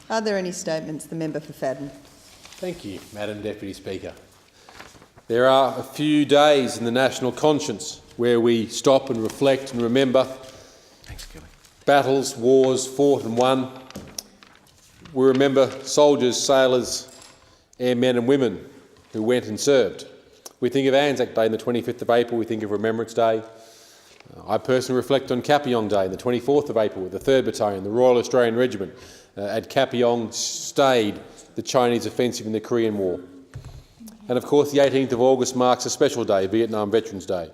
Are there any statements? The member for Fadden. Thank you, Madam Deputy Speaker. There are a few days in the national conscience where we stop and reflect and remember battles, wars fought and won. We remember soldiers, sailors, airmen and women who went and served. We think of Anzac Day on the 25th of April, we think of Remembrance Day. I personally reflect on Kapyong Day, the 24th of April, with the 3rd Battalion, the Royal Australian Regiment at Kapyong stayed the Chinese offensive in the Korean War. And of course the 18th of August marks a special day, Vietnam Veterans Day.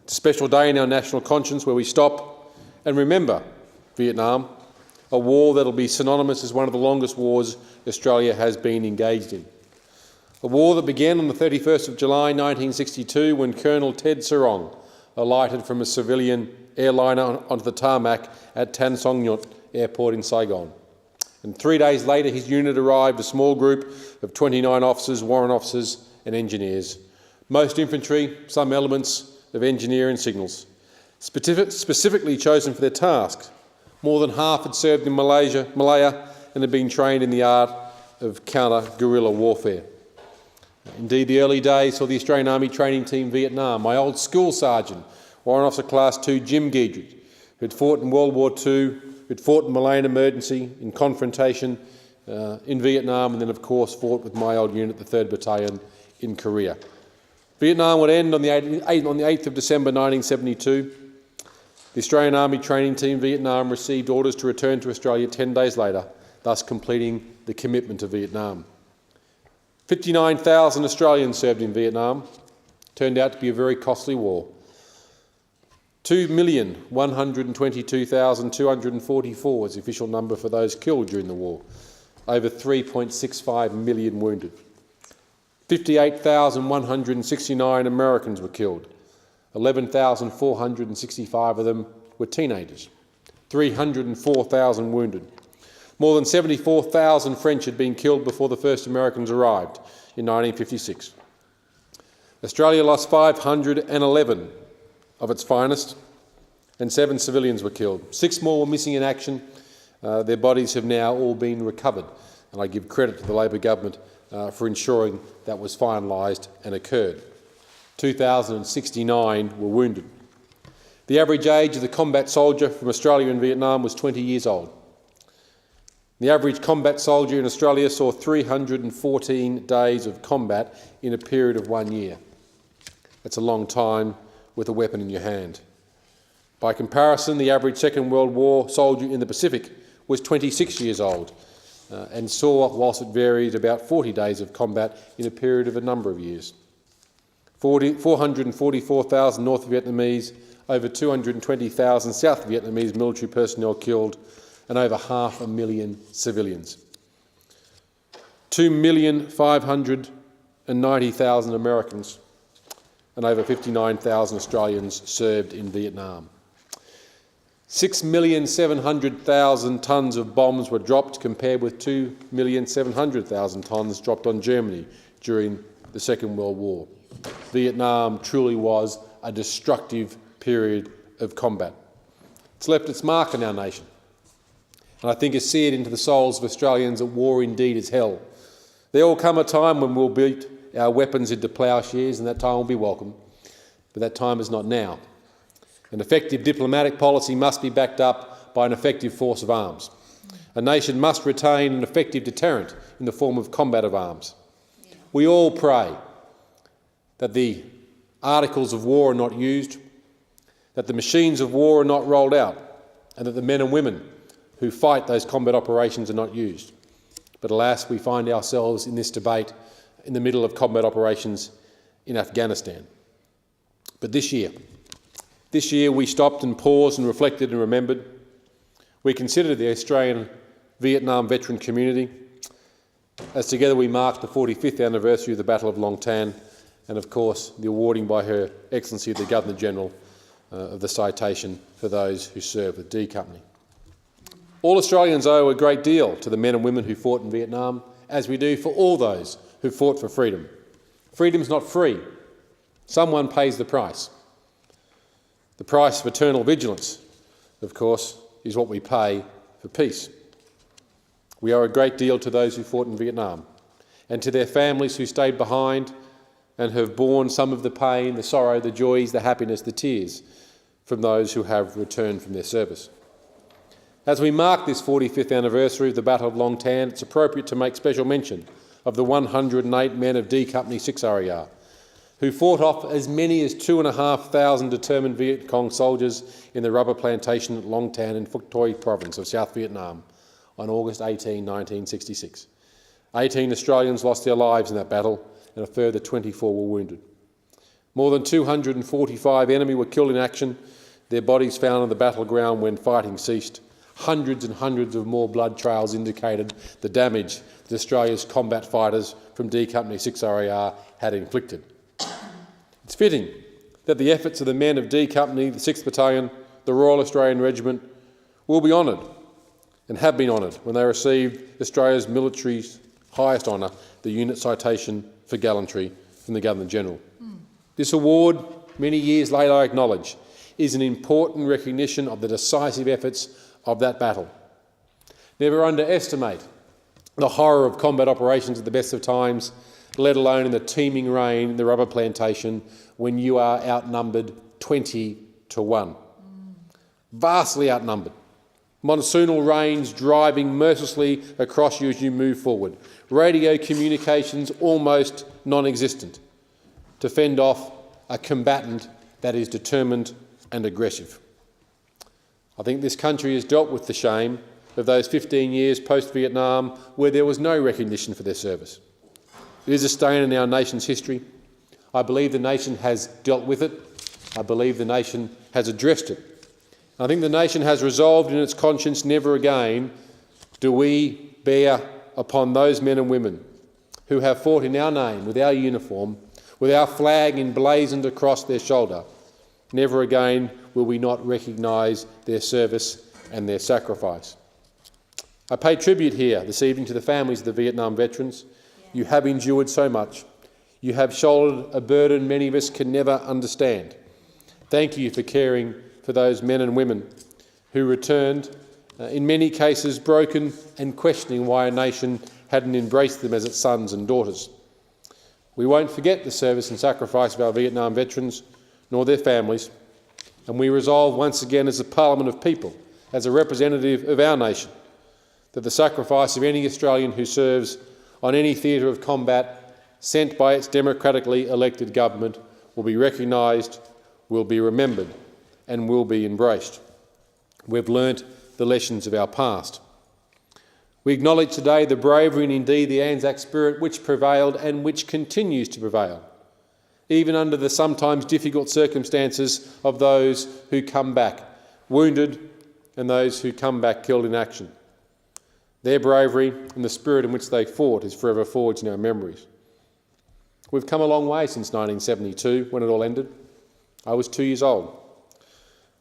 It's a special day in our national conscience where we stop and remember Vietnam, a war that will be synonymous as one of the longest wars Australia has been engaged in. A war that began on the 31st of July 1962 when Colonel Ted Sarong alighted from a civilian airliner onto the tarmac at Tan Son Nhut Airport in Saigon. And 3 days later his unit arrived, a small group of 29 officers, warrant officers and engineers. Most infantry, some elements of engineer and signals. Specifically chosen for their task. More than half had served in Malaya and had been trained in the art of counter-guerrilla warfare. Indeed, the early days saw the Australian Army Training Team Vietnam. My old school sergeant, Warrant Officer Class 2 Jim Giedrich, who had fought in World War II, who had fought in Malayan emergency, in confrontation in Vietnam, and then of course fought with my old unit, the 3rd Battalion, in Korea. Vietnam would end on the 8th of December 1972. The Australian Army Training Team Vietnam received orders to return to Australia 10 days later, thus completing the commitment to Vietnam. 59,000 Australians served in Vietnam. Turned out to be a very costly war. 2,122,244 is the official number for those killed during the war. Over 3.65 million wounded. 58,169 Americans were killed. 11,465 of them were teenagers. 304,000 wounded. More than 74,000 French had been killed before the first Americans arrived in 1956. Australia lost 511 of its finest, and 7 civilians were killed. 6 more were missing in action. Their bodies have now all been recovered, and I give credit to the Labor government for ensuring that was finalised and occurred. 2,069 were wounded. The average age of the combat soldier from Australia and Vietnam was 20 years old. The average combat soldier in Australia saw 314 days of combat in a period of 1 year. That's a long time with a weapon in your hand. By comparison, the average Second World War soldier in the Pacific was 26 years old and saw, whilst it varied, about 40 days of combat in a period of a number of years. 444,000 North Vietnamese, over 220,000 South Vietnamese military personnel killed, and over 500,000 civilians. 2,590,000 Americans and over 59,000 Australians served in Vietnam. 6,700,000 tonnes of bombs were dropped, compared with 2,700,000 tonnes dropped on Germany during the Second World War. Vietnam truly was a destructive period of combat. It's left its mark on our nation, and I think it's seared into the souls of Australians that war indeed is hell. There will come a time when we'll beat our weapons into ploughshares, and that time will be welcome, but that time is not now. An effective diplomatic policy must be backed up by an effective force of arms. A nation must retain an effective deterrent in the form of combat of arms. We all pray that the articles of war are not used, that the machines of war are not rolled out, and that the men and women who fight those combat operations are not used. But alas, we find ourselves in this debate in the middle of combat operations in Afghanistan. But this year we stopped and paused and reflected and remembered. We considered the Australian Vietnam veteran community, as together we marked the 45th anniversary of the Battle of Long Tan, and of course the awarding by Her Excellency the Governor-General of the citation for those who served with D Company. All Australians owe a great deal to the men and women who fought in Vietnam, as we do for all those who fought for freedom. Freedom's not free. Someone pays the price. The price of eternal vigilance, of course, is what we pay for peace. We owe a great deal to those who fought in Vietnam and to their families who stayed behind and have borne some of the pain, the sorrow, the joys, the happiness, the tears from those who have returned from their service. As we mark this 45th anniversary of the Battle of Long Tan, it's appropriate to make special mention of the 108 men of D Company 6 RER, who fought off as many as 2,500 determined Viet Cong soldiers in the rubber plantation at Long Tan in Phuoc Toi province of South Vietnam on August 18, 1966. 18 Australians lost their lives in that battle and a further 24 were wounded. More than 245 enemy were killed in action, their bodies found on the battleground when fighting ceased. Hundreds and hundreds of more blood trails indicated the damage that Australia's combat fighters from D Company 6 RER had inflicted. It's fitting that the efforts of the men of D Company, the 6th Battalion, the Royal Australian Regiment will be honoured and have been honoured when they received Australia's military's highest honour, the Unit Citation for Gallantry from the Governor-General. This award, many years later I acknowledge, is an important recognition of the decisive efforts of that battle. Never underestimate the horror of combat operations at the best of times, let alone in the teeming rain in the rubber plantation when you are outnumbered 20 to 1. Vastly outnumbered. Monsoonal rains driving mercilessly across you as you move forward. Radio communications almost non-existent to fend off a combatant that is determined and aggressive. I think this country has dealt with the shame of those 15 years post-Vietnam where there was no recognition for their service. It is a stain in our nation's history. I believe the nation has dealt with it. I believe the nation has addressed it. I think the nation has resolved in its conscience never again do we bear upon those men and women who have fought in our name, with our uniform, with our flag emblazoned across their shoulder. Never again will we not recognise their service and their sacrifice. I pay tribute here this evening to the families of the Vietnam veterans. You have endured so much. You have shouldered a burden many of us can never understand. Thank you for caring for those men and women who returned, in many cases broken and questioning why a nation hadn't embraced them as its sons and daughters. We won't forget the service and sacrifice of our Vietnam veterans, nor their families, and we resolve once again as a Parliament of people, as a representative of our nation, that the sacrifice of any Australian who serves on any theatre of combat sent by its democratically elected government will be recognised, will be remembered and will be embraced. We've learnt the lessons of our past. We acknowledge today the bravery and indeed the Anzac spirit which prevailed and which continues to prevail, even under the sometimes difficult circumstances of those who come back wounded and those who come back killed in action. Their bravery and the spirit in which they fought is forever forged in our memories. We've come a long way since 1972, when it all ended. I was 2 years old.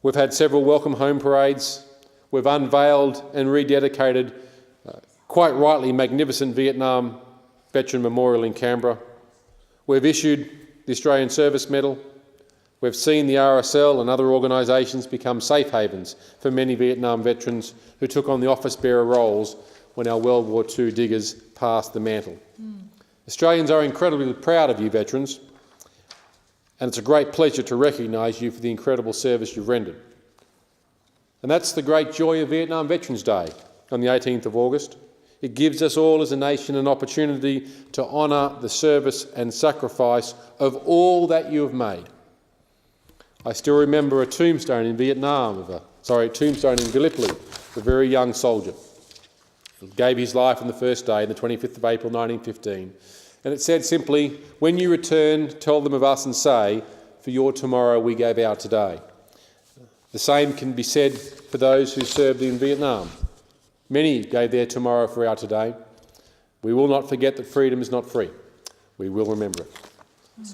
We've had several welcome home parades. We've unveiled and rededicated, quite rightly, magnificent Vietnam Veteran Memorial in Canberra. We've issued the Australian Service Medal. We've seen the RSL and other organisations become safe havens for many Vietnam veterans who took on the office bearer roles when our World War II diggers passed the mantle. Australians are incredibly proud of you veterans, and it's a great pleasure to recognise you for the incredible service you've rendered. And that's the great joy of Vietnam Veterans Day on the 18th of August. It gives us all as a nation an opportunity to honour the service and sacrifice of all that you have made. I still remember a tombstone in tombstone in Gallipoli, a very young soldier. He gave his life on the first day, the 25th of April 1915. And it said simply, when you return, tell them of us and say, for your tomorrow we gave our today. The same can be said for those who served in Vietnam. Many gave their tomorrow for our today. We will not forget that freedom is not free. We will remember it.